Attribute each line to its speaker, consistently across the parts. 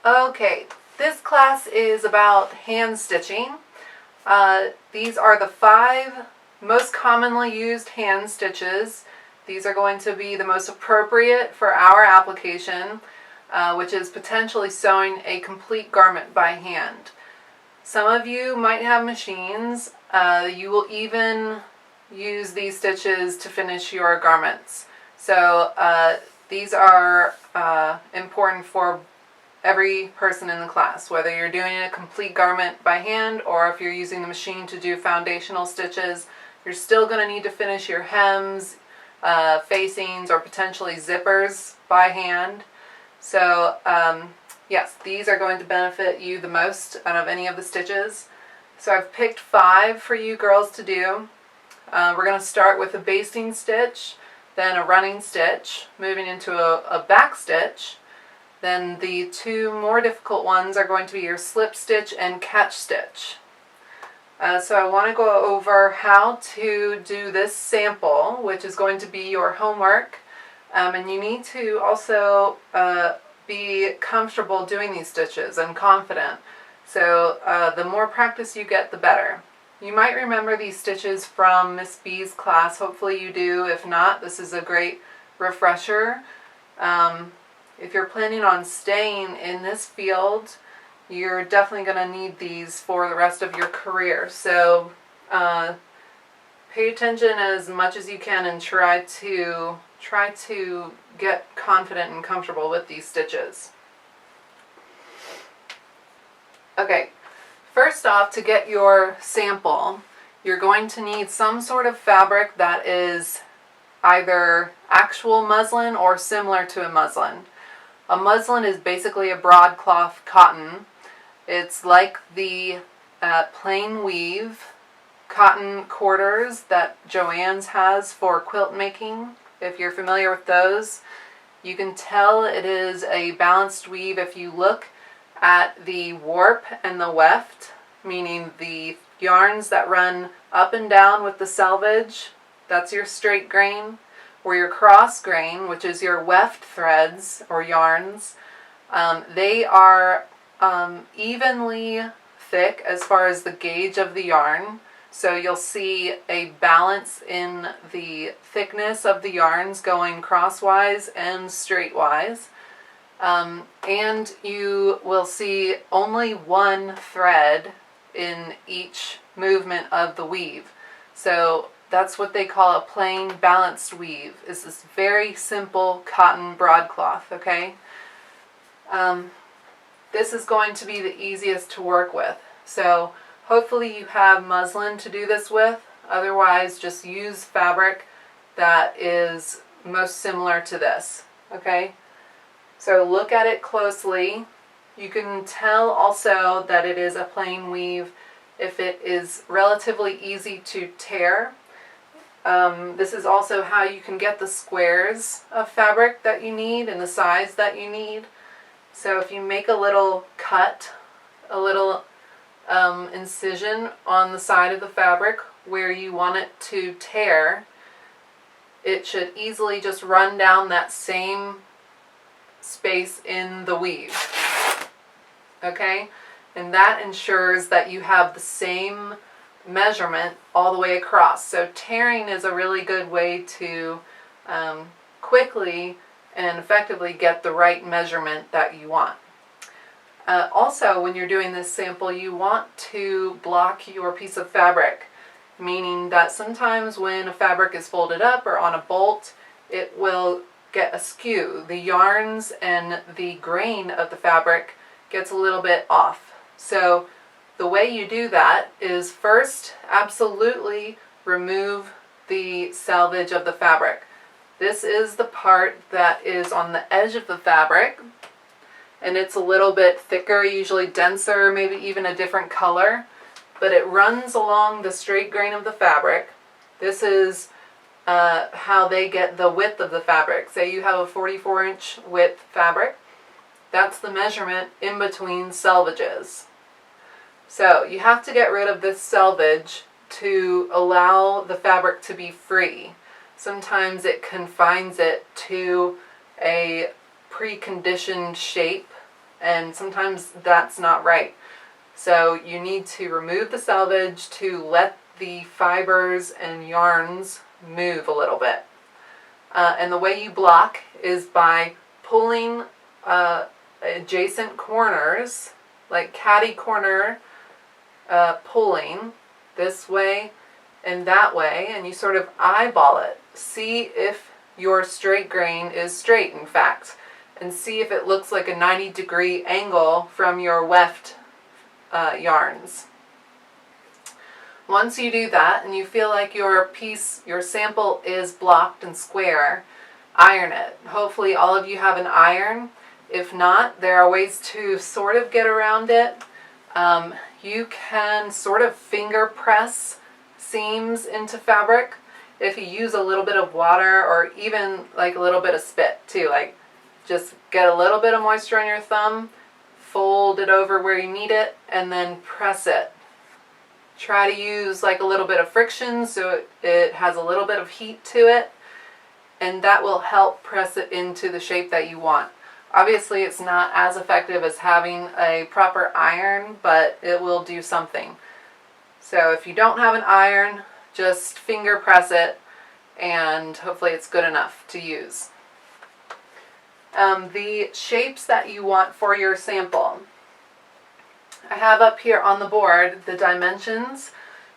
Speaker 1: Okay, this class is about hand stitching. These are the 5 most commonly used hand stitches. These are going to be the most appropriate for our application, which is potentially sewing a complete garment by hand. Some of you might have machines. You will even use these stitches to finish your garments. So these are important for every person in the class, whether you're doing a complete garment by hand or if you're using the machine to do foundational stitches. You're still going to need to finish your hems, facings, or potentially zippers by hand. So yes, these are going to benefit you the most out of any of the stitches. So I've picked 5 for you girls to do. We're going to start with a basting stitch, then a running stitch, moving into a back stitch. Then the 2 more difficult ones are going to be your slip stitch and catch stitch. So I want to go over how to do this sample, which is going to be your homework. And you need to also be comfortable doing these stitches and confident. So the more practice you get, the better. You might remember these stitches from Miss B's class. Hopefully you do. If not, this is a great refresher. If you're planning on staying in this field, you're definitely going to need these for the rest of your career. So pay attention as much as you can and try to get confident and comfortable with these stitches. Okay, first off, to get your sample, you're going to need some sort of fabric that is either actual muslin or similar to a muslin. A muslin is basically a broadcloth cotton. It's like the plain weave cotton quarters that Joann's has for quilt making. If you're familiar with those, you can tell it is a balanced weave if you look at the warp and the weft, meaning the yarns that run up and down with the selvage, that's your straight grain, or your cross grain, which is your weft threads or yarns. They are evenly thick as far as the gauge of the yarn. So you'll see a balance in the thickness of the yarns going crosswise and straightwise. And you will see only one thread in each movement of the weave. So that's what they call a plain balanced weave, is this very simple cotton broadcloth, okay? This is going to be the easiest to work with. So hopefully you have muslin to do this with. Otherwise, just use fabric that is most similar to this, okay? So look at it closely. You can tell also that it is a plain weave if it is relatively easy to tear. This is also how you can get the squares of fabric that you need and the size that you need. So if you make a little cut, a little incision on the side of the fabric where you want it to tear, it should easily just run down that same space in the weave. Okay? And that ensures that you have the same measurement all the way across. So tearing is a really good way to quickly and effectively get the right measurement that you want. Also, when you're doing this sample, you want to block your piece of fabric, meaning that sometimes when a fabric is folded up or on a bolt, it will get askew. The yarns and the grain of the fabric gets a little bit off. So the way you do that is first absolutely remove the selvage of the fabric. This is the part that is on the edge of the fabric, and it's a little bit thicker, usually denser, maybe even a different color, but it runs along the straight grain of the fabric. This is how they get the width of the fabric. Say you have a 44-inch width fabric, that's the measurement in between selvages. So you have to get rid of this selvage to allow the fabric to be free. Sometimes it confines it to a preconditioned shape and sometimes that's not right. So you need to remove the selvage to let the fibers and yarns move a little bit. And the way you block is by pulling adjacent corners, like catty corner pulling this way and that way, and you sort of eyeball it. See if your straight grain is straight, in fact, and see if it looks like a 90-degree angle from your weft yarns. Once you do that and you feel like your sample is blocked and square, iron it. Hopefully all of you have an iron. If not, there are ways to sort of get around it. You can sort of finger press seams into fabric if you use a little bit of water, or even like a little bit of spit too. Like, just get a little bit of moisture on your thumb, fold it over where you need it, and then press it. Try to use like a little bit of friction so it has a little bit of heat to it, and that will help press it into the shape that you want. Obviously it's not as effective as having a proper iron, but it will do something. So if you don't have an iron, just finger press it, and hopefully it's good enough to use. The shapes that you want for your sample, I have up here on the board the dimensions.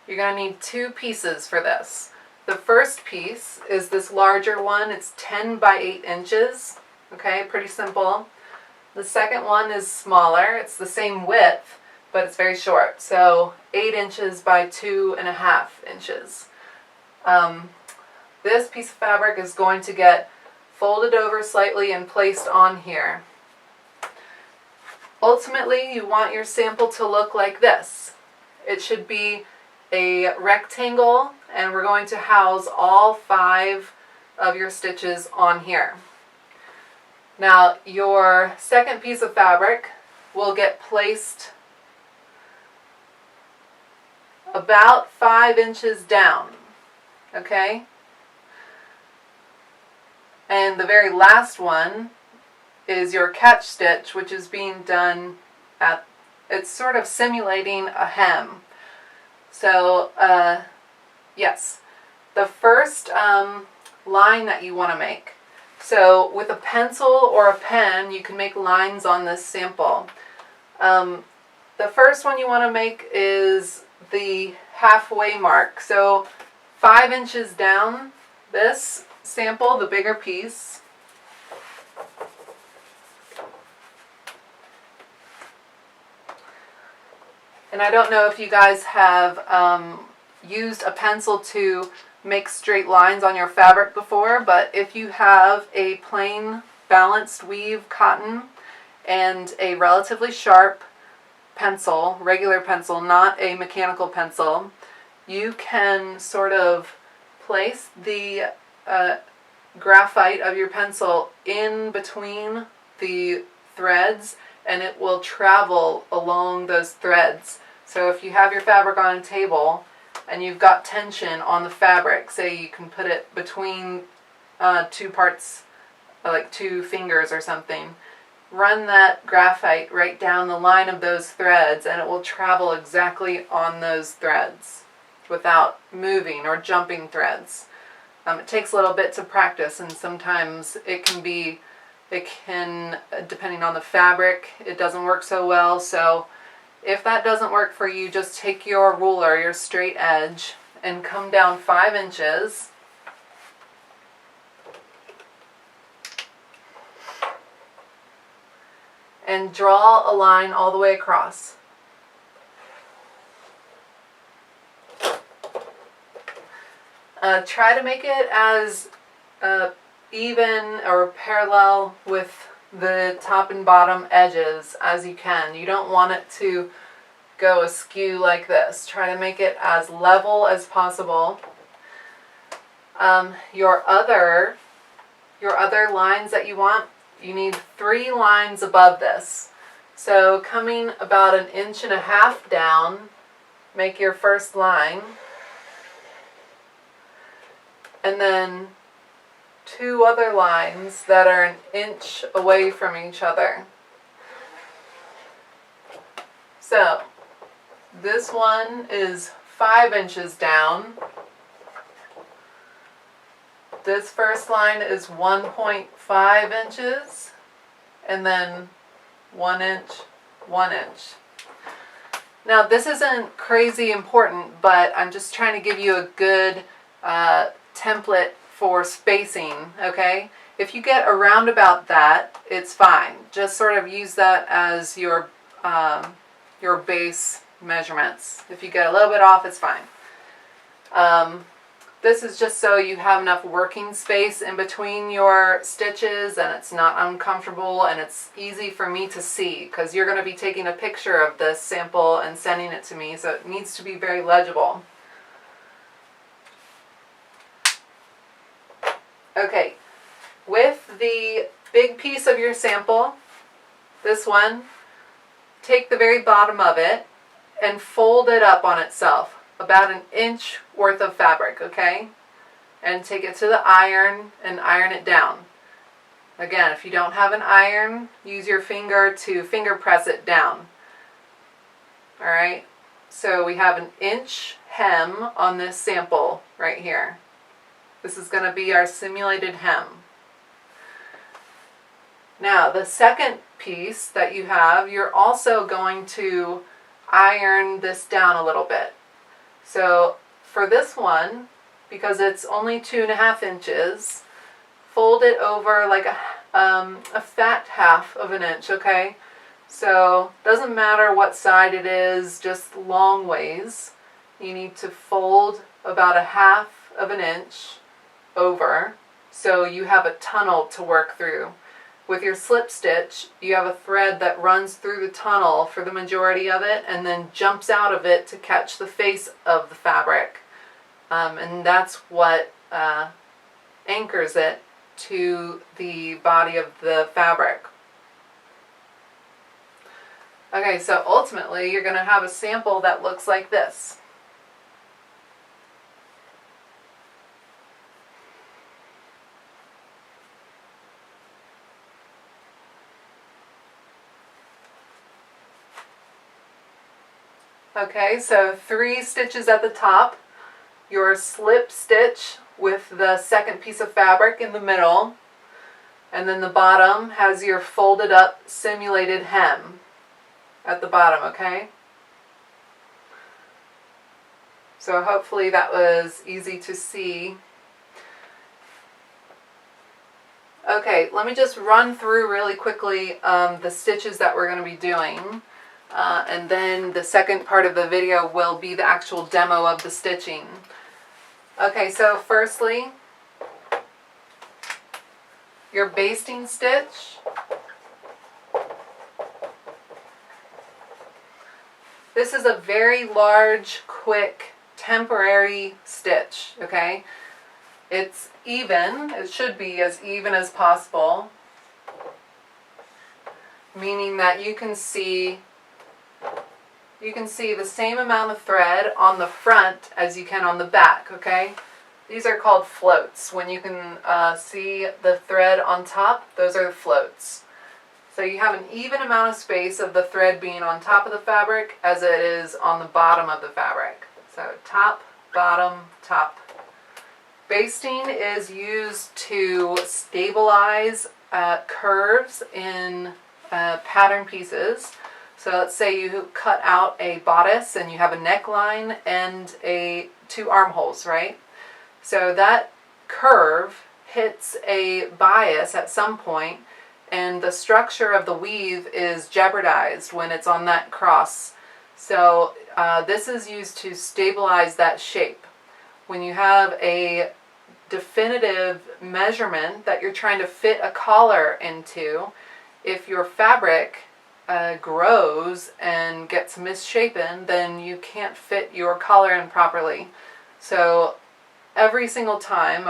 Speaker 1: You're going to need 2 pieces for this. The first piece is this larger one. It's 10 by 8 inches. Okay, pretty simple. The second one is smaller. It's the same width, but it's very short. So 8 inches by 2.5 inches. This piece of fabric is going to get folded over slightly and placed on here. Ultimately, you want your sample to look like this. It should be a rectangle, and we're going to house all 5 of your stitches on here. Now, your second piece of fabric will get placed about 5 inches down, okay? And the very last one is your catch stitch, which is being done at, it's sort of simulating a hem. So, yes, the first line that you want to make. So with a pencil or a pen, you can make lines on this sample. The first one you want to make is the halfway mark. So 5 inches down this sample, the bigger piece. And I don't know if you guys have used a pencil to make straight lines on your fabric before, but if you have a plain balanced weave cotton and a relatively sharp pencil, regular pencil, not a mechanical pencil, you can sort of place the graphite of your pencil in between the threads, and it will travel along those threads. So if you have your fabric on a table and you've got tension on the fabric, say you can put it between 2 parts, like 2 fingers or something, run that graphite right down the line of those threads, and it will travel exactly on those threads without moving or jumping threads. It takes a little bit to practice, and sometimes it can, depending on the fabric, it doesn't work so well. So if that doesn't work for you, just take your ruler, your straight edge, and come down 5 inches. And draw a line all the way across. Try to make it as even or parallel with the top and bottom edges as you can. You don't want it to go askew like this. Try to make it as level as possible. Your other lines that you want, you need 3 lines above this. So coming about 1.5 inches down, make your first line, and then 2 other lines that are 1 inch away from each other. So this one is 5 inches down. This first line is 1.5 inches, and then 1 inch, 1 inch. Now this isn't crazy important, but I'm just trying to give you a good template for spacing, okay? If you get around about that, it's fine. Just sort of use that as your base measurements. If you get a little bit off, it's fine. This is just so you have enough working space in between your stitches and it's not uncomfortable and it's easy for me to see, because you're going to be taking a picture of this sample and sending it to me, so it needs to be very legible. Okay, with the big piece of your sample, this one, take the very bottom of it and fold it up on itself, about 1 inch worth of fabric, okay? And take it to the iron and iron it down. Again, if you don't have an iron, use your finger to finger press it down. Alright, so we have 1 inch hem on this sample right here. This is going to be our simulated hem. Now, the second piece that you have, you're also going to iron this down a little bit. So for this one, because it's only 2.5 inches, fold it over like a fat 1/2 inch, okay? So doesn't matter what side it is, just long ways. You need to fold about 1/2 inch over so you have a tunnel to work through. With your slip stitch, you have a thread that runs through the tunnel for the majority of it and then jumps out of it to catch the face of the fabric. And that's what anchors it to the body of the fabric. Okay, so ultimately you're going to have a sample that looks like this. Okay, so 3 stitches at the top, your slip stitch with the second piece of fabric in the middle, and then the bottom has your folded up simulated hem at the bottom, okay? So hopefully that was easy to see. Okay, let me just run through really quickly the stitches that we're going to be doing. And then the second part of the video will be the actual demo of the stitching. Okay, so firstly, your basting stitch. This is a very large, quick, temporary stitch, okay? It's even, it should be as even as possible, meaning that you can see the same amount of thread on the front as you can on the back, okay? These are called floats. When you can see the thread on top, those are the floats. So you have an even amount of space of the thread being on top of the fabric as it is on the bottom of the fabric. So top, bottom, top. Basting is used to stabilize curves in pattern pieces. So let's say you cut out a bodice and you have a neckline and 2 armholes, right? So that curve hits a bias at some point and the structure of the weave is jeopardized when it's on that cross. So this is used to stabilize that shape. When you have a definitive measurement that you're trying to fit a collar into, if your fabric grows and gets misshapen, then you can't fit your collar in properly. So every single time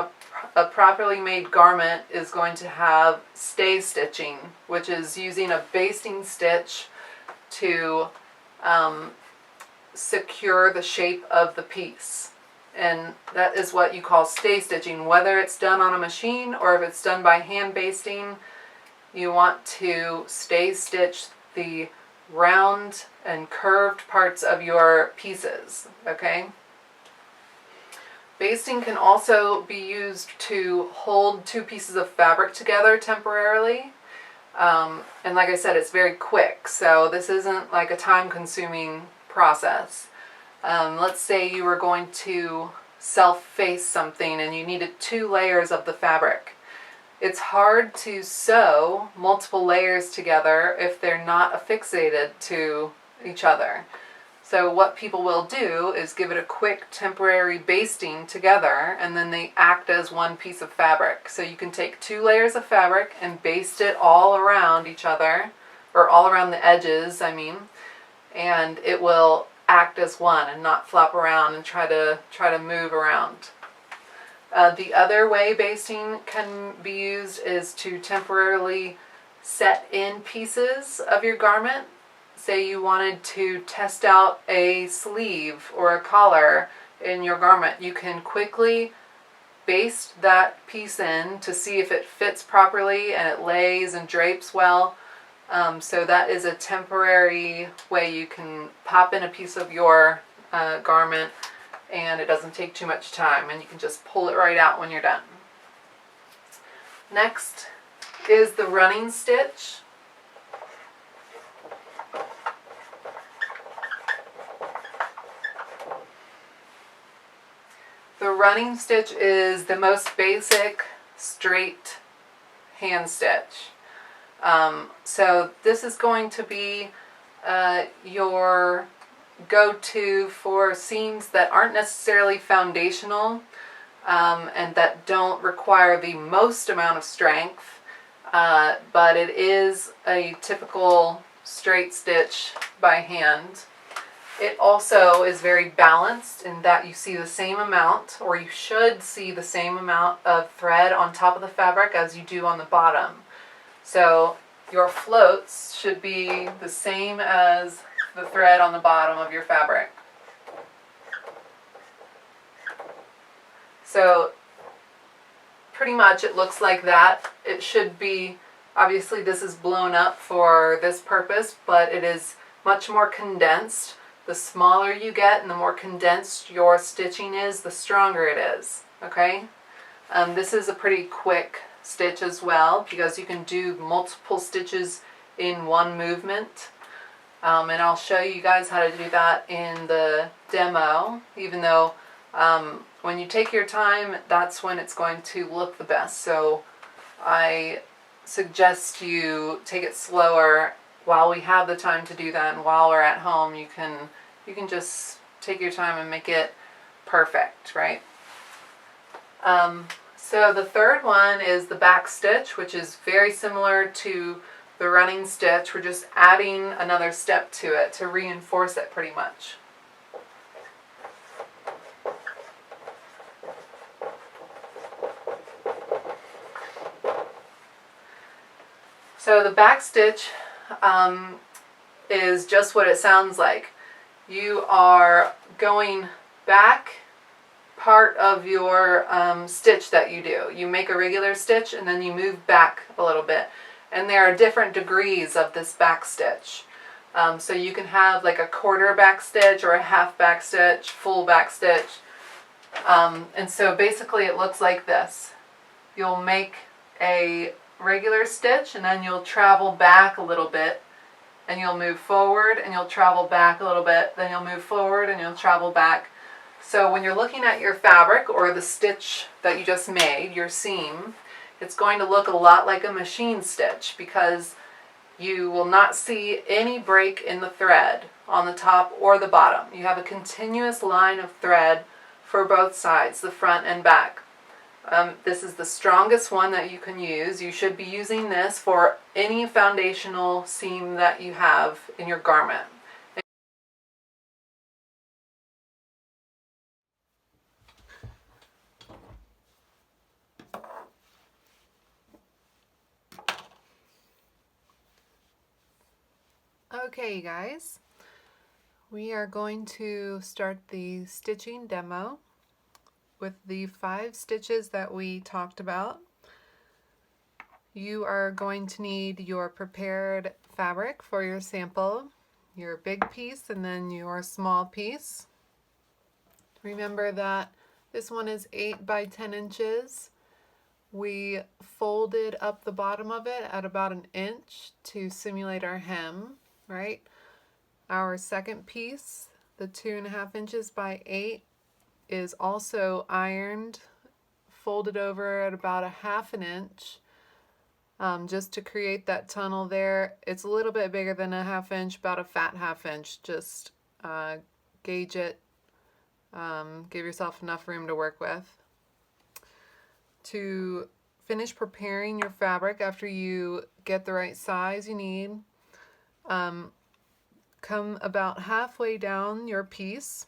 Speaker 1: a properly made garment is going to have stay stitching, which is using a basting stitch to secure the shape of the piece. And that is what you call stay stitching. Whether it's done on a machine or if it's done by hand basting, you want to stay stitch the round and curved parts of your pieces, okay? Basting can also be used to hold two pieces of fabric together temporarily. And like I said, it's very quick, so this isn't like a time-consuming process. Let's say you were going to self-face something and you needed 2 layers of the fabric. It's hard to sew multiple layers together if they're not affixated to each other. So what people will do is give it a quick temporary basting together, and then they act as one piece of fabric. So you can take 2 layers of fabric and baste it all around each other, or all around the edges, I mean, and it will act as one and not flop around and try to move around. The other way basting can be used is to temporarily set in pieces of your garment. Say you wanted to test out a sleeve or a collar in your garment, you can quickly baste that piece in to see if it fits properly and it lays and drapes well. So that is a temporary way you can pop in a piece of your garment, and it doesn't take too much time, and you can just pull it right out when you're done. Next is the running stitch. The running stitch is the most basic straight hand stitch. So this is going to be your go-to for seams that aren't necessarily foundational and that don't require the most amount of strength, but it is a typical straight stitch by hand. It also is very balanced in that you see the same amount, or you should see the same amount of thread on top of the fabric as you do on the bottom. So your floats should be the same as the thread on the bottom of your fabric. So pretty much it looks like that. It should be, obviously this is blown up for this purpose, but it is much more condensed. The smaller you get and the more condensed your stitching is, the stronger it is, okay? This is a pretty quick stitch as well because you can do multiple stitches in one movement. And I'll show you guys how to do that in the demo, even though when you take your time, that's when it's going to look the best. So I suggest you take it slower while we have the time to do that, and while we're at home, you can just take your time and make it perfect, right? So the third one is the back stitch, which is very similar to the running stitch. We're just adding another step to it to reinforce it pretty much. So the back stitch is just what it sounds like. You are going back part of your stitch that you do. You make a regular stitch and then you move back a little bit. And there are different degrees of this back stitch. So you can have like a quarter back stitch or a half back stitch, full back stitch. And so basically it looks like this. You'll make a regular stitch and then you'll travel back a little bit and you'll move forward and you'll travel back a little bit, then you'll move forward and you'll travel back. So when you're looking at your fabric or the stitch that you just made, your seam, it's going to look a lot like a machine stitch because you will not see any break in the thread on the top or the bottom. You have a continuous line of thread for both sides, the front and back. This is the strongest one that you can use. You should be using this for any foundational seam that you have in your garment. Okay, you guys, we are going to start the stitching demo with the 5 stitches that we talked about. You are going to need your prepared fabric for your sample. your big piece and then your small piece. Remember that this one is 8 by 10 inches. We folded up the bottom of it at about 1 inch to simulate our hem, right? Our second piece, the 2.5 inches by 8, is also ironed, folded over at about 1/2 inch, just to create that tunnel there. It's a little bit bigger than 1/2 inch, about a fat 1/2 inch. Just gauge it, give yourself enough room to work with. To finish preparing your fabric after you get the right size you need, come about halfway down your piece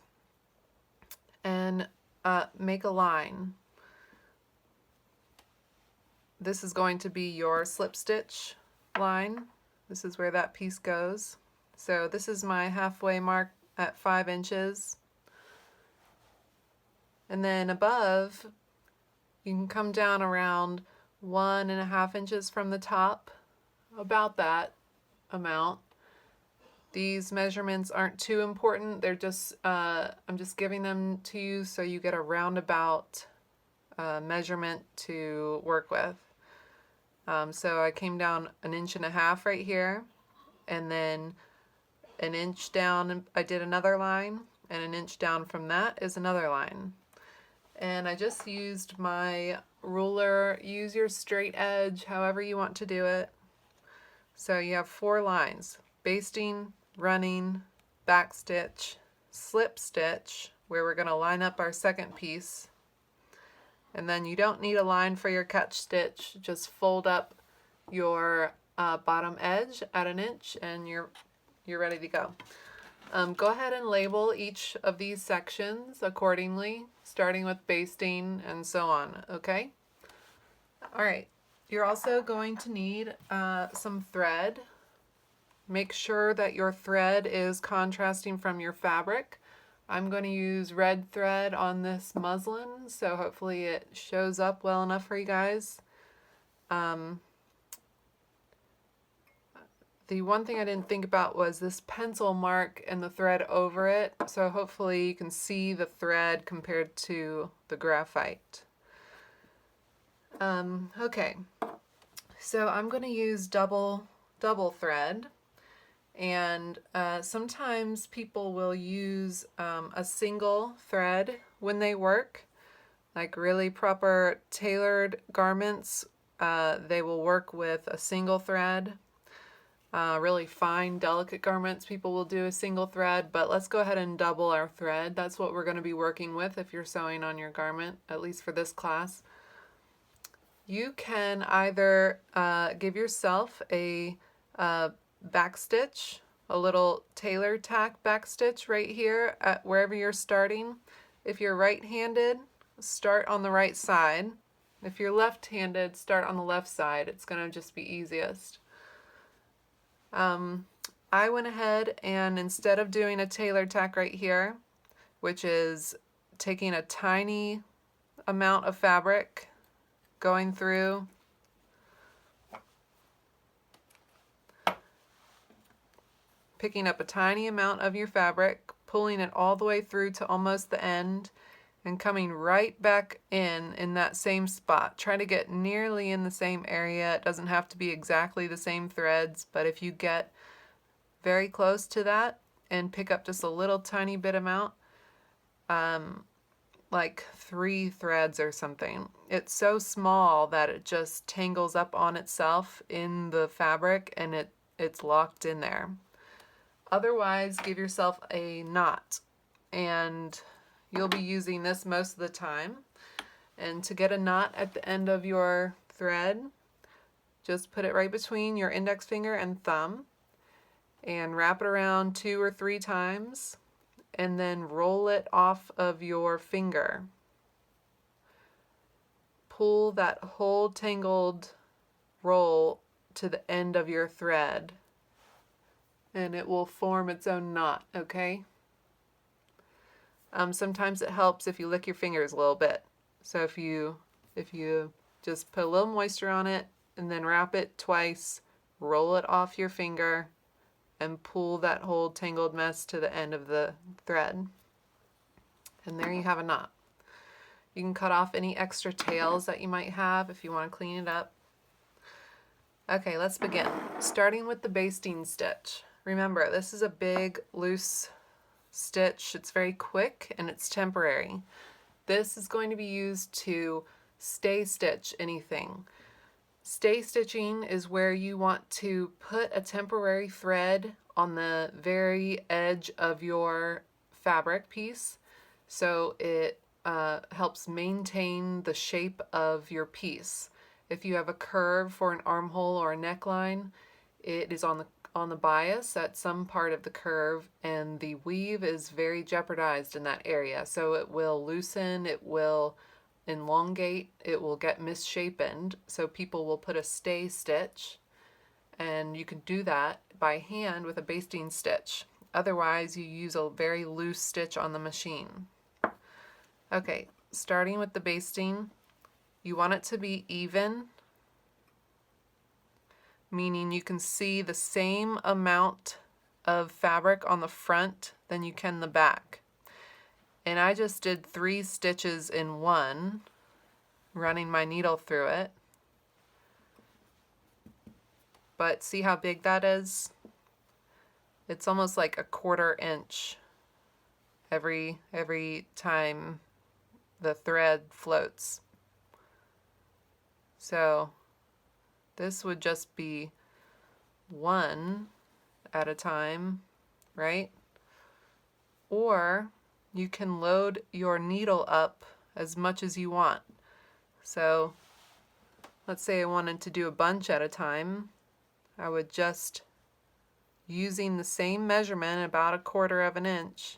Speaker 1: and make a line. This is going to be your slip stitch line. This is where that piece goes. So this is my halfway mark at 5 inches. And then above, you can come down around 1.5 inches from the top, about that amount. These measurements aren't too important. They're just, I'm just giving them to you so you get a roundabout measurement to work with. So I came down 1.5 inches right here, and then 1 inch down I did another line, and 1 inch down from that is another line. And I just used my ruler. Use your straight edge however you want to do it. So you have 4 lines: basting, running, back stitch, slip stitch, where we're going to line up our second piece. And then you don't need a line for your catch stitch. Just fold up your bottom edge at 1 inch and you're ready to go. Go ahead and label each of these sections accordingly, starting with basting and so on, okay? All right, you're also going to need some thread. Make sure that your thread is contrasting from your fabric. I'm going to use red thread on this muslin, so hopefully it shows up well enough for you guys. The one thing I didn't think about was this pencil mark and the thread over it, so hopefully you can see the thread compared to the graphite. Okay, so I'm going to use double thread. And sometimes people will use a single thread when they work, like really proper tailored garments. They will work with a single thread. Really fine, delicate garments, people will do a single thread, but let's go ahead and double our thread. That's what we're going to be working with if you're sewing on your garment, at least for this class. You can either give yourself a back stitch, a little tailor tack back stitch right here at wherever you're starting. If you're right-handed, start on the right side. If you're left-handed, start on the left side. It's going to just be easiest. I went ahead and instead of doing a tailor tack right here, which is taking a tiny amount of fabric, going through, picking up a tiny amount of your fabric, pulling it all the way through to almost the end, and coming right back in that same spot. Try to get nearly in the same area. It doesn't have to be exactly the same threads, but if you get very close to that and pick up just a little tiny bit amount, like 3 threads or something, it's so small that it just tangles up on itself in the fabric and it's locked in there. Otherwise, give yourself a knot, and you'll be using this most of the time. And to get a knot at the end of your thread, just put it right between your index finger and thumb and wrap it around 2 or 3 times and then roll it off of your finger. Pull that whole tangled roll to the end of your thread and it will form its own knot, okay? Sometimes it helps if you lick your fingers a little bit. So if you just put a little moisture on it and then wrap it twice, roll it off your finger, and pull that whole tangled mess to the end of the thread. And there you have a knot. You can cut off any extra tails that you might have if you want to clean it up. Okay, let's begin. Starting with the basting stitch. Remember, this is a big, loose stitch. It's very quick and it's temporary. This is going to be used to stay stitch anything. Stay stitching is where you want to put a temporary thread on the very edge of your fabric piece so it helps maintain the shape of your piece. If you have a curve for an armhole or a neckline, it is on the bias at some part of the curve, and the weave is very jeopardized in that area. So it will loosen, it will elongate, it will get misshapen. So people will put a stay stitch, and you can do that by hand with a basting stitch. Otherwise, you use a very loose stitch on the machine. Okay, starting with the basting, you want it to be even, meaning you can see the same amount of fabric on the front than you can the back. And I just did 3 stitches in one, running my needle through it. But see how big that is? It's almost like a 1/4 inch every time the thread floats. So this would just be 1 at a time, right? Or you can load your needle up as much as you want. So let's say I wanted to do a bunch at a time. I would just, using the same measurement, about a 1/4 inch,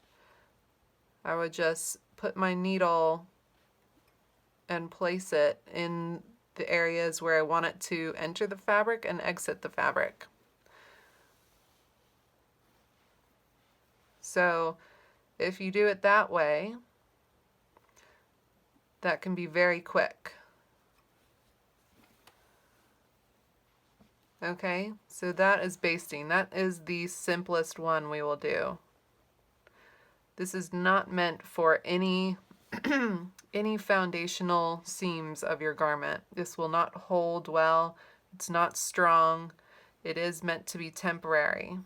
Speaker 1: I would just put my needle and place it in the areas where I want it to enter the fabric and exit the fabric. So if you do it that way, that can be very quick. Okay, so that is basting. That is the simplest one we will do. This is not meant for any any foundational seams of your garment. This will not hold well. It's not strong. It is meant to be temporary.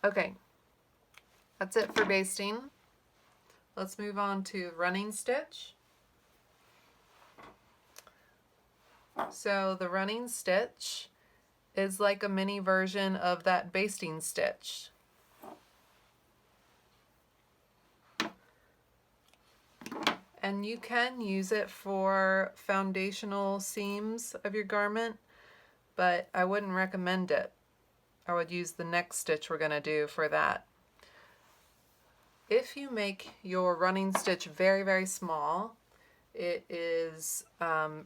Speaker 1: Okay, that's it for basting. Let's move on to running stitch. So the running stitch is like a mini version of that basting stitch. And you can use it for foundational seams of your garment, but I wouldn't recommend it. I would use the next stitch we're going to do for that. If you make your running stitch very, very small, it is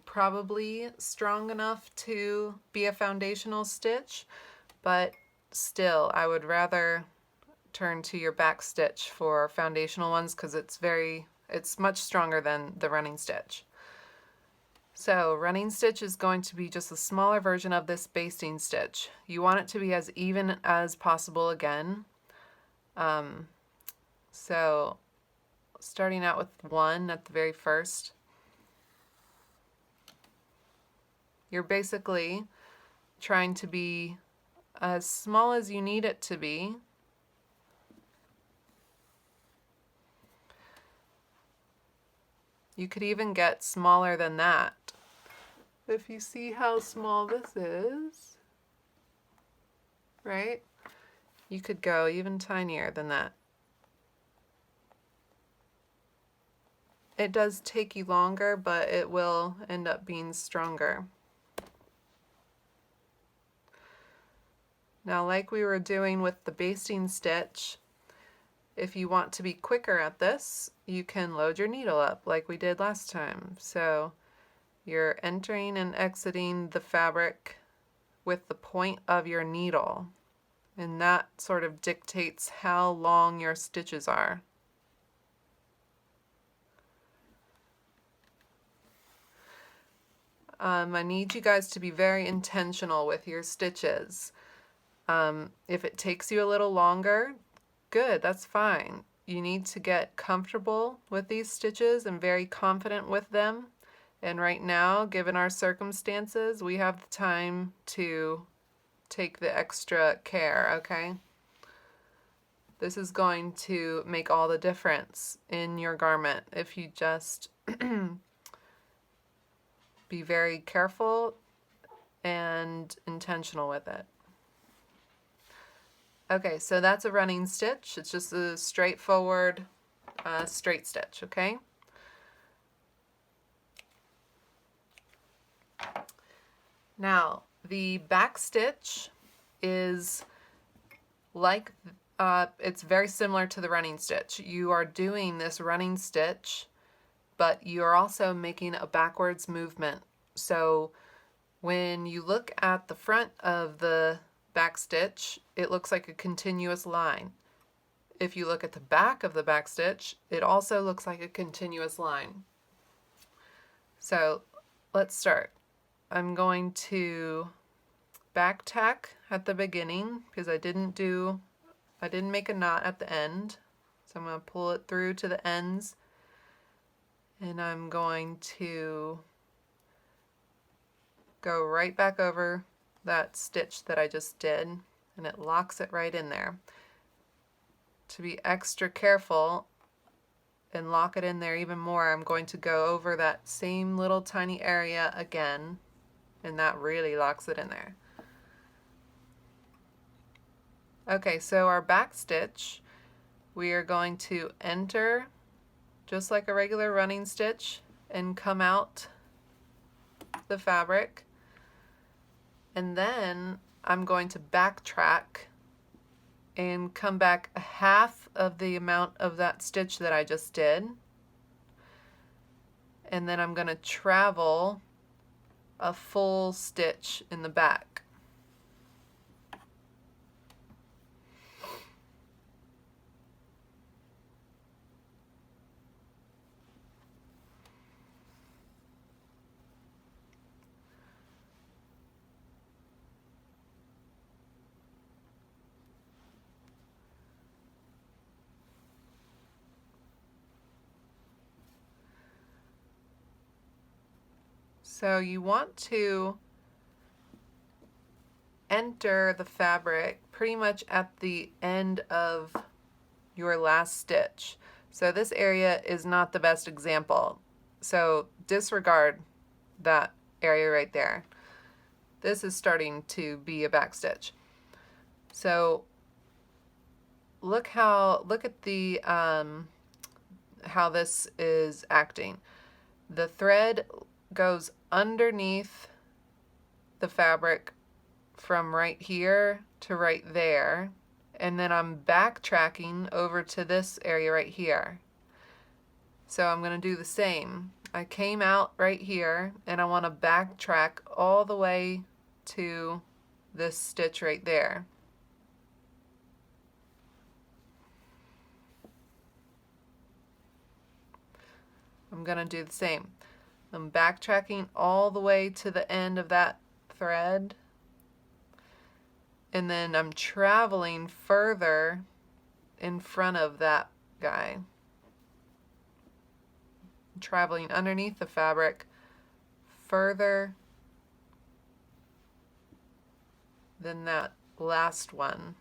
Speaker 1: probably strong enough to be a foundational stitch, but still I would rather turn to your back stitch for foundational ones because it's much stronger than the running stitch. So running stitch is going to be just a smaller version of this basting stitch. You want it to be as even as possible again. So starting out with 1 at the very first, you're basically trying to be as small as you need it to be. You could even get smaller than that. If you see how small this is, right? You could go even tinier than that. It does take you longer, but it will end up being stronger. Now, like we were doing with the basting stitch, if you want to be quicker at this, you can load your needle up like we did last time. So you're entering and exiting the fabric with the point of your needle, and that sort of dictates how long your stitches are. I need you guys to be very intentional with your stitches. If it takes you a little longer, good, that's fine. You need to get comfortable with these stitches and very confident with them. And right now, given our circumstances, we have the time to take the extra care, okay? This is going to make all the difference in your garment if you just be very careful and intentional with it. Okay, so that's a running stitch. It's just a straightforward straight stitch, okay? Now, the back stitch is like, it's very similar to the running stitch. You are doing this running stitch, but you're also making a backwards movement. So when you look at the front of the back stitch, it looks like a continuous line. If you look at the back of the back stitch, it also looks like a continuous line. So let's start. I'm going to back tack at the beginning because I didn't make a knot at the end. So I'm going to pull it through to the ends, and I'm going to go right back over that stitch that I just did, and it locks it right in there. To be extra careful and lock it in there even more, I'm going to go over that same little tiny area again, and that really locks it in there. Okay, so our back stitch, we are going to enter just like a regular running stitch and come out the fabric, and then I'm going to backtrack and come back a half of the amount of that stitch that I just did, and then I'm going to travel a full stitch in the back. So you want to enter the fabric pretty much at the end of your last stitch. So this area is not the best example. So disregard that area right there. This is starting to be a back stitch. So look at the how this is acting. The thread goes underneath the fabric from right here to right there, and then I'm backtracking over to this area right here. So I'm going to do the same. I came out right here, and I want to backtrack all the way to this stitch right there. I'm going to do the same. I'm backtracking all the way to the end of that thread, and then I'm traveling further in front of that guy. I'm traveling underneath the fabric further than that last one.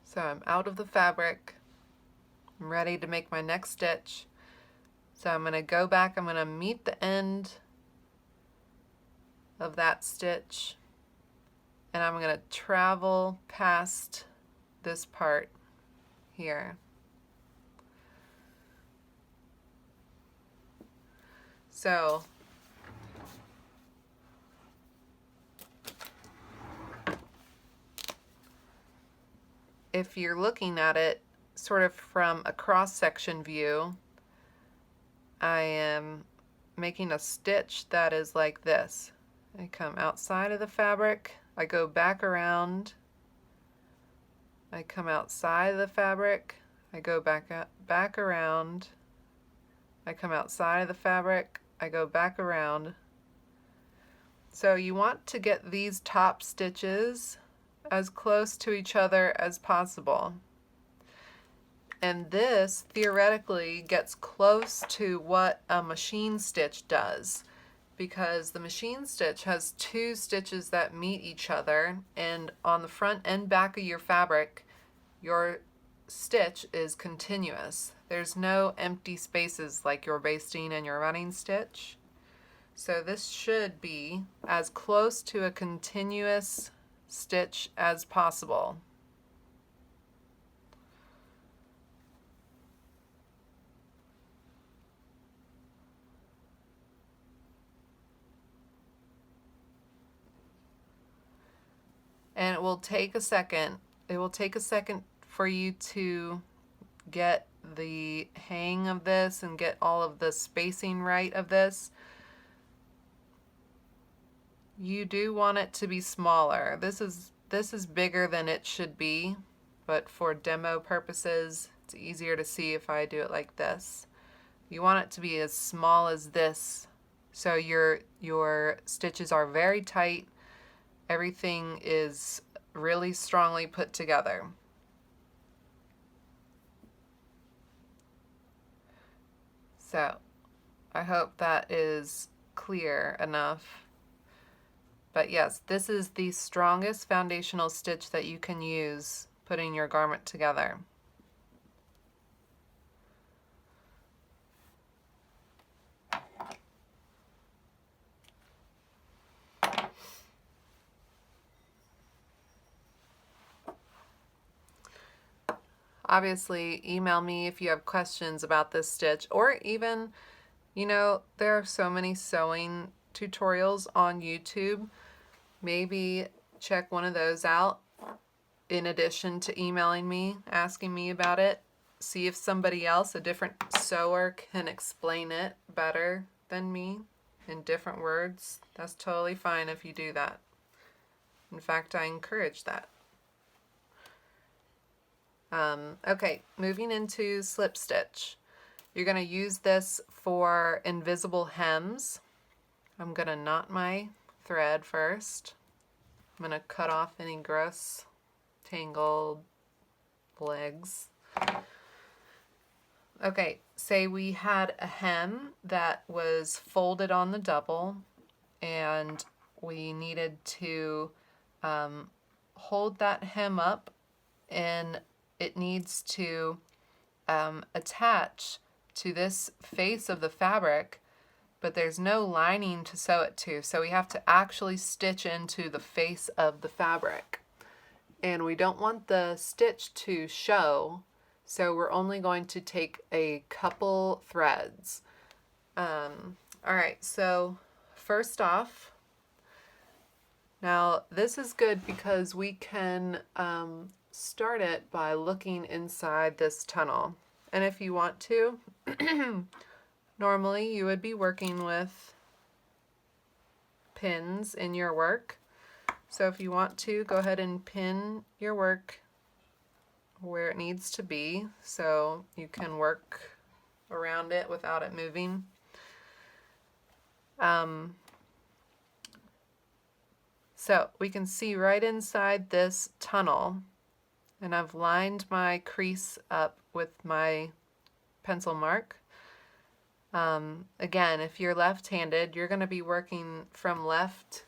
Speaker 1: So I'm out of the fabric. I'm ready to make my next stitch. So I'm going to go back, I'm going to meet the end of that stitch, and I'm going to travel past this part here. So if you're looking at it sort of from a cross-section view, I am making a stitch that is like this. I come outside of the fabric, I go back around, I come outside of the fabric, I go back around, I come outside of the fabric, I go back around. So you want to get these top stitches as close to each other as possible. And this theoretically gets close to what a machine stitch does, because the machine stitch has two stitches that meet each other, and on the front and back of your fabric, your stitch is continuous. There's no empty spaces like your basting and your running stitch. So this should be as close to a continuous stitch as possible. And it will take a second. It will take a second for you to get the hang of this and get all of the spacing right of this. You do want it to be smaller. This is bigger than it should be, but for demo purposes, it's easier to see if I do it like this. You want it to be as small as this, so your stitches are very tight. Everything is really strongly put together. So I hope that is clear enough. But yes, this is the strongest foundational stitch that you can use putting your garment together. Obviously, email me if you have questions about this stitch, or even, there are so many sewing tutorials on YouTube. Maybe check one of those out in addition to emailing me, asking me about it. See if somebody else, a different sewer, can explain it better than me in different words. That's totally fine if you do that. In fact, I encourage that. Okay, moving into slip stitch. You're going to use this for invisible hems. I'm going to knot my thread first. I'm going to cut off any gross tangled legs. Okay, say we had a hem that was folded on the double, and we needed to hold that hem up, and it needs to attach to this face of the fabric, but there's no lining to sew it to, so we have to actually stitch into the face of the fabric. And we don't want the stitch to show, so we're only going to take a couple threads. Alright, so first off, now this is good because we can start it by looking inside this tunnel. And if you want to, normally you would be working with pins in your work. So if you want to, go ahead and pin your work where it needs to be so you can work around it without it moving. So we can see right inside this tunnel, and I've lined my crease up with my pencil mark. Again, if you're left-handed, you're going to be working from left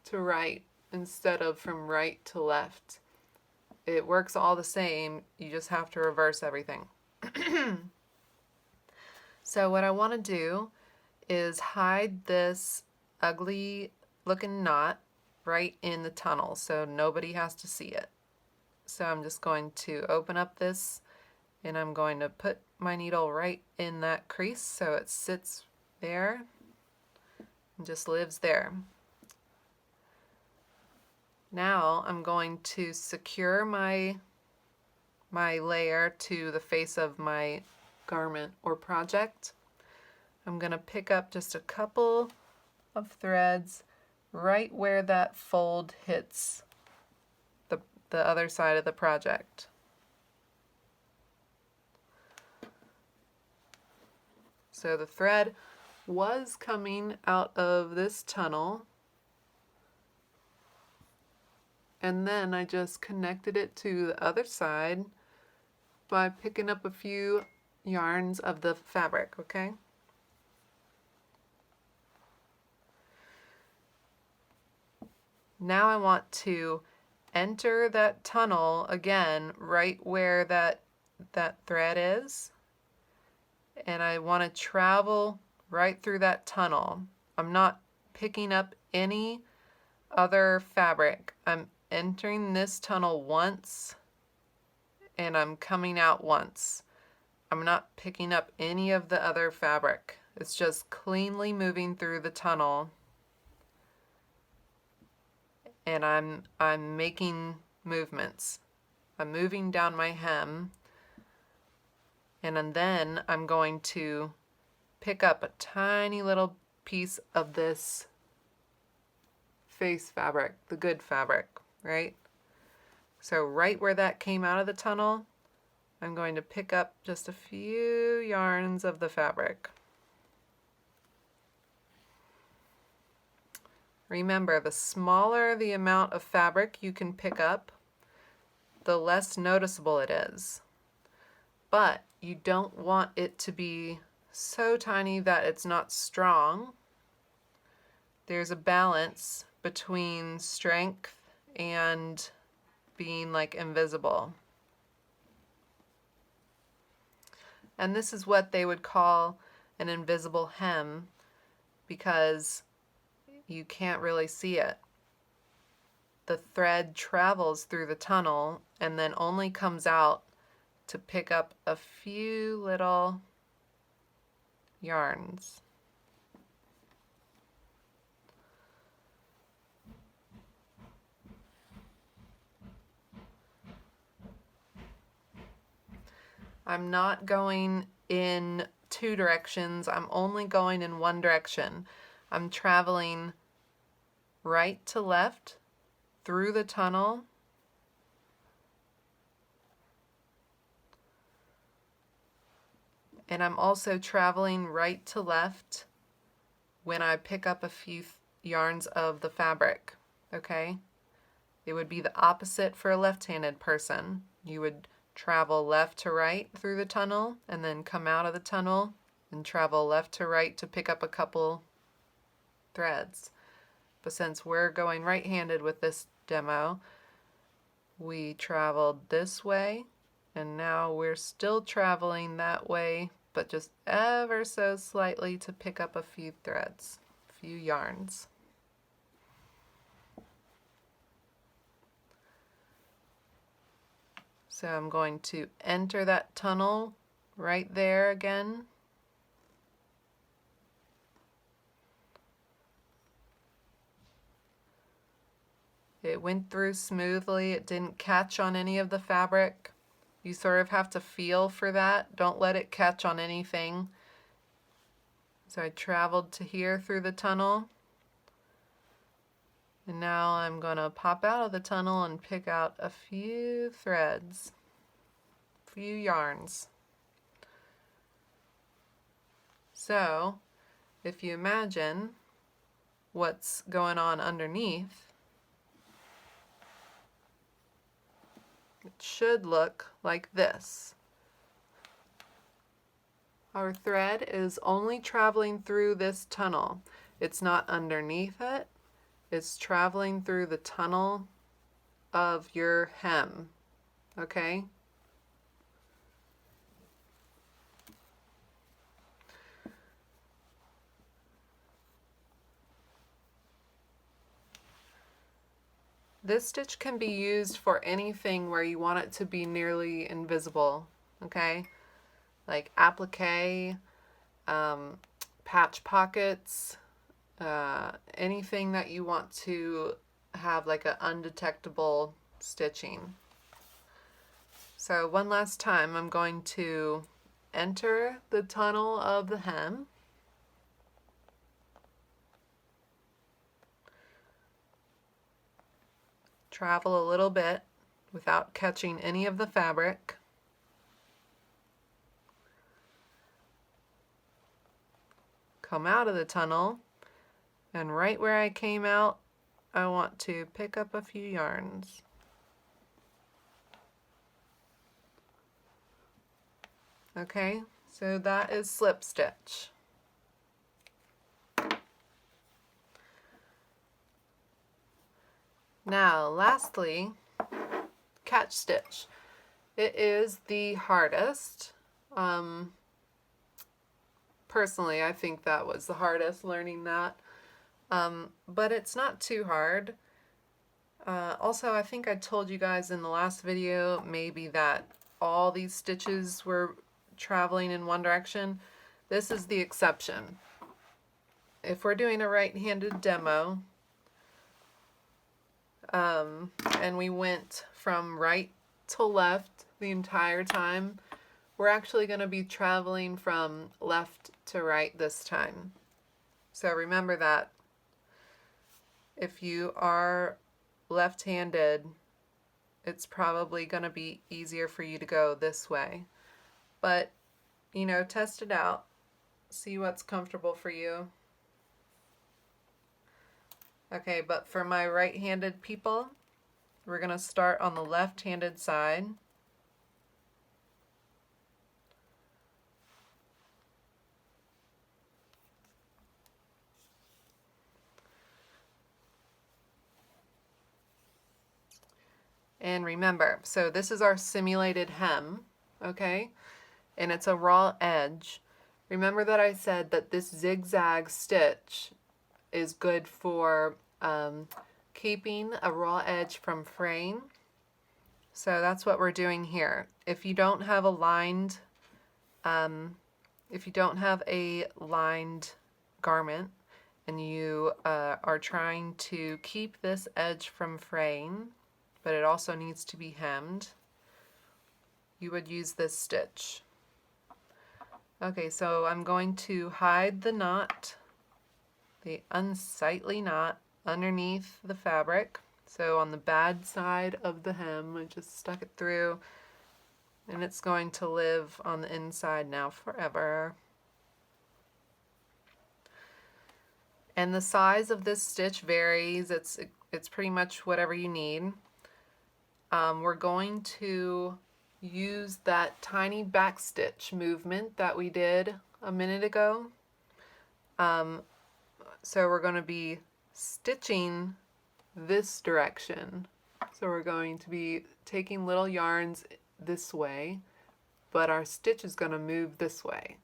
Speaker 1: to right instead of from right to left. It works all the same, you just have to reverse everything. So what I want to do is hide this ugly looking knot right in the tunnel so nobody has to see it. So I'm just going to open up this, and I'm going to put my needle right in that crease so it sits there and just lives there. Now I'm going to secure my layer to the face of my garment or project. I'm going to pick up just a couple of threads right where that fold hits the other side of the project. So the thread was coming out of this tunnel, and then I just connected it to the other side by picking up a few yarns of the fabric, okay? Now I want to enter that tunnel again right where that thread is, and I want to travel right through that tunnel. I'm not picking up any other fabric. I'm entering this tunnel once and I'm coming out once. I'm not picking up any of the other fabric. It's just cleanly moving through the tunnel, and I'm making movements. I'm moving down my hem, and then I'm going to pick up a tiny little piece of this face fabric, the good fabric, right? So right where that came out of the tunnel, I'm going to pick up just a few yarns of the fabric. Remember, the smaller the amount of fabric you can pick up, the less noticeable it is. But you don't want it to be so tiny that it's not strong. There's a balance between strength and being like invisible. And this is what they would call an invisible hem, because you can't really see it. The thread travels through the tunnel and then only comes out to pick up a few little yarns. I'm not going in two directions. I'm only going in one direction. I'm traveling right to left through the tunnel, and I'm also traveling right to left when I pick up a few yarns of the fabric, okay? It would be the opposite for a left-handed person. You would travel left to right through the tunnel and then come out of the tunnel and travel left to right to pick up a couple threads. But since we're going right-handed with this demo, we traveled this way, and now we're still traveling that way, but just ever so slightly to pick up a few threads, a few yarns. So I'm going to enter that tunnel right there again. It went through smoothly. It didn't catch on any of the fabric. You sort of have to feel for that. Don't let it catch on anything. So I traveled to here through the tunnel. And now I'm going to pop out of the tunnel and pick out a few threads, a few yarns. So, if you imagine what's going on underneath, it should look like this. Our thread is only traveling through this tunnel. It's not underneath it. It's traveling through the tunnel of your hem, okay? This stitch can be used for anything where you want it to be nearly invisible, okay? Like applique, patch pockets, anything that you want to have like an undetectable stitching. So one last time, I'm going to enter the tunnel of the hem, travel a little bit without catching any of the fabric, come out of the tunnel, and right where I came out, I want to pick up a few yarns. Okay, so that is slip stitch. Now, lastly, catch stitch. It is the hardest. Personally, I think that was the hardest, learning that. But it's not too hard. Also, I think I told you guys in the last video maybe that all these stitches were traveling in one direction. This is the exception. If we're doing a right-handed demo, and we went from right to left the entire time, we're actually going to be traveling from left to right this time. So remember that. If you are left-handed, it's probably going to be easier for you to go this way. But, you know, test it out. See what's comfortable for you. Okay, but for my right-handed people, we're going to start on the left-handed side. And remember, so this is our simulated hem, okay? And it's a raw edge. Remember that I said that this zigzag stitch is good for keeping a raw edge from fraying. So that's what we're doing here. If you don't have a lined, garment and you are trying to keep this edge from fraying, but it also needs to be hemmed, you would use this stitch. Okay, so I'm going to hide the knot, the unsightly knot, underneath the fabric. So on the bad side of the hem, I just stuck it through, and it's going to live on the inside now forever. And the size of this stitch varies. It's pretty much whatever you need. We're going to use that tiny back stitch movement that we did a minute ago. So we're going to be stitching this direction. So we're going to be taking little yarns this way, but our stitch is going to move this way.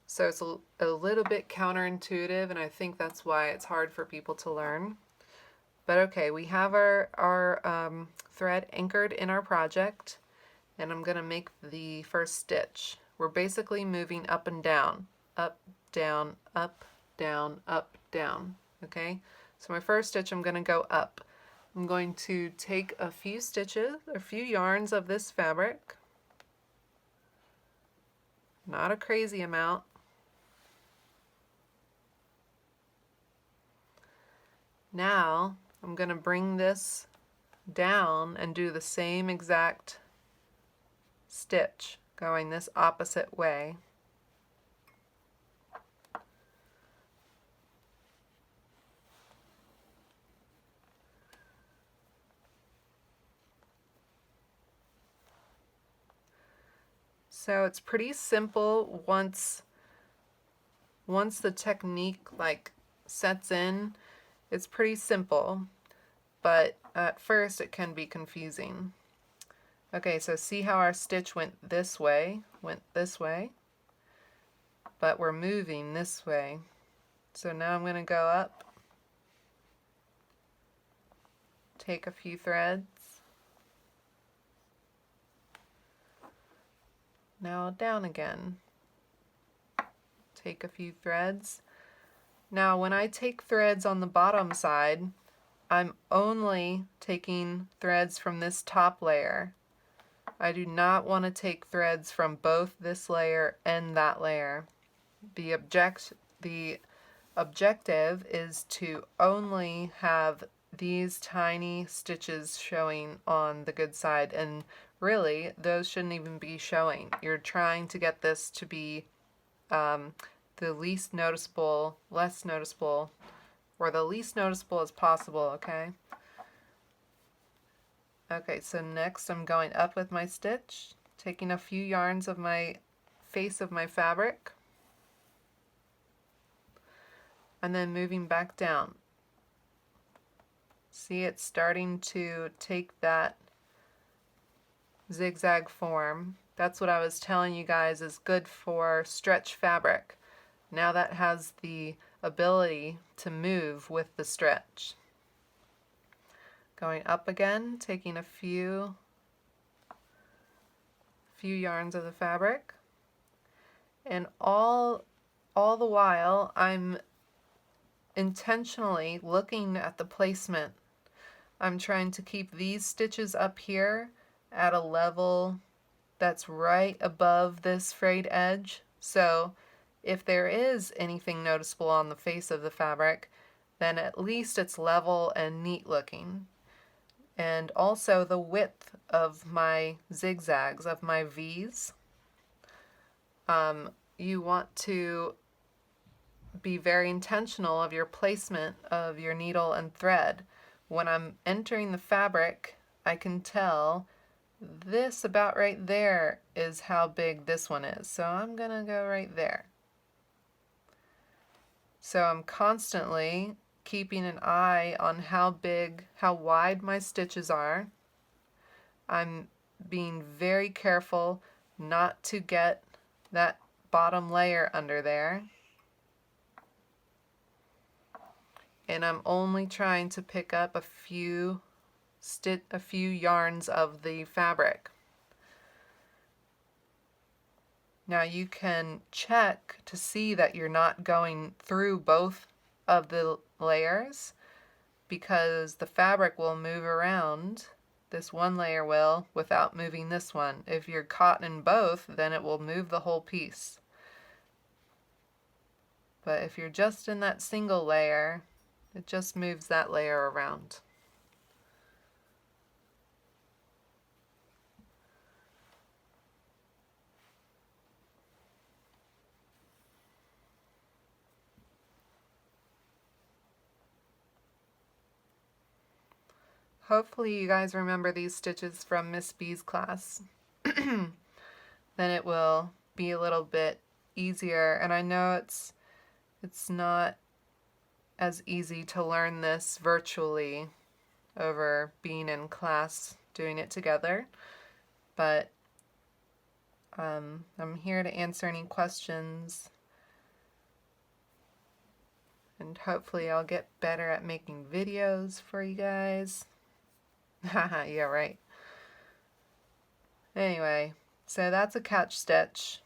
Speaker 1: So it's a little bit counterintuitive, and I think that's why it's hard for people to learn. But okay, we have our thread anchored in our project, and I'm going to make the first stitch. We're basically moving up and down, up, down, up, down, up, down. Okay, so my first stitch, I'm going to go up. I'm going to take a few stitches, a few yarns of this fabric, not a crazy amount. Now I'm going to bring this down and do the same exact stitch, going this opposite way. So it's pretty simple once the technique like sets in. It's pretty simple, but at first it can be confusing. Okay, so see how our stitch went this way, but we're moving this way. So now I'm going to go up, take a few threads, now down again, take a few threads. Now when I take threads on the bottom side, I'm only taking threads from this top layer. I do not want to take threads from both this layer and that layer. The objective is to only have these tiny stitches showing on the good side, and really those shouldn't even be showing. You're trying to get this to be the least noticeable, less noticeable, or the least noticeable as possible, okay? Okay, so next I'm going up with my stitch, taking a few yarns of my face of my fabric, and then moving back down. See, it's starting to take that zigzag form. That's what I was telling you guys is good for stretch fabric. Now that has the ability to move with the stretch. Going up again, taking a few yarns of the fabric, and all the while I'm intentionally looking at the placement. I'm trying to keep these stitches up here at a level that's right above this frayed edge, so if there is anything noticeable on the face of the fabric, then at least it's level and neat looking. And also the width of my zigzags, of my V's. You want to be very intentional of your placement of your needle and thread. When I'm entering the fabric, I can tell this about right there is how big this one is. So I'm gonna go right there. So I'm constantly keeping an eye on how wide my stitches are. I'm being very careful not to get that bottom layer under there. And I'm only trying to pick up a few yarns of the fabric. Now you can check to see that you're not going through both of the layers, because the fabric will move around. This one layer will, without moving this one. If you're caught in both, then it will move the whole piece. But if you're just in that single layer, it just moves that layer around. Hopefully you guys remember these stitches from Miss B's class. Then it will be a little bit easier. And I know it's not as easy to learn this virtually over being in class doing it together, but I'm here to answer any questions, and hopefully I'll get better at making videos for you guys. Haha, yeah, right. Anyway, so that's a catch stitch.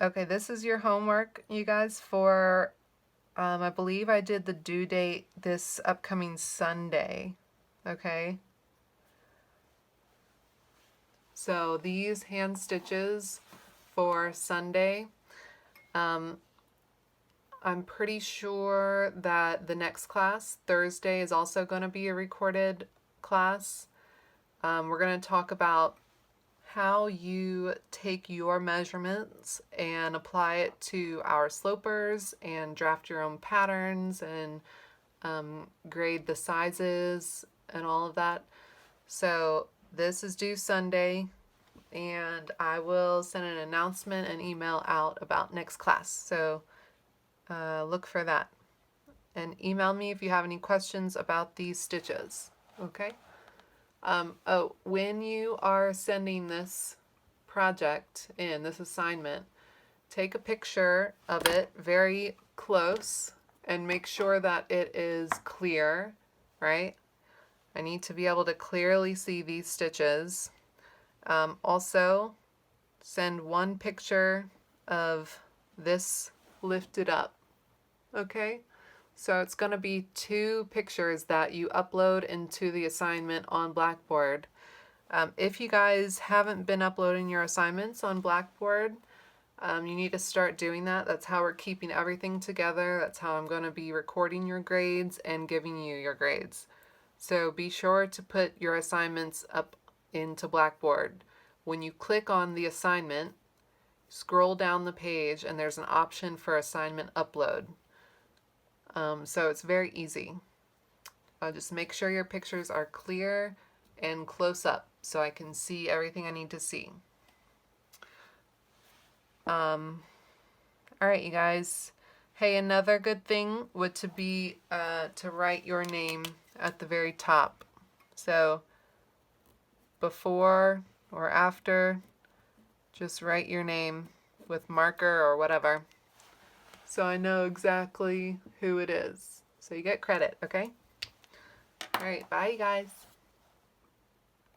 Speaker 1: Okay, this is your homework, you guys, for, I believe I did the due date this upcoming Sunday, okay? So these hand stitches for Sunday, I'm pretty sure that the next class, Thursday, is also going to be a recorded class. We're going to talk about how you take your measurements and apply it to our slopers and draft your own patterns and grade the sizes and all of that. So this is due Sunday, and I will send an announcement and email out about next class. So look for that. And email me if you have any questions about these stitches. Okay? Oh, when you are sending this project in, this assignment, take a picture of it very close and make sure that it is clear, right? I need to be able to clearly see these stitches. Also, send one picture of this lifted up, okay? So it's going to be 2 pictures that you upload into the assignment on Blackboard. If you guys haven't been uploading your assignments on Blackboard, you need to start doing that. That's how we're keeping everything together. That's how I'm going to be recording your grades and giving you your grades. So be sure to put your assignments up into Blackboard. when you click on the assignment, scroll down the page and there's an option for assignment upload. So it's very easy. Just make sure your pictures are clear and close up so I can see everything I need to see. Alright, you guys. Hey, another good thing would to be to write your name at the very top. So before or after, just write your name with marker or whatever, so I know exactly who it is. So you get credit, okay? Alright, bye you guys.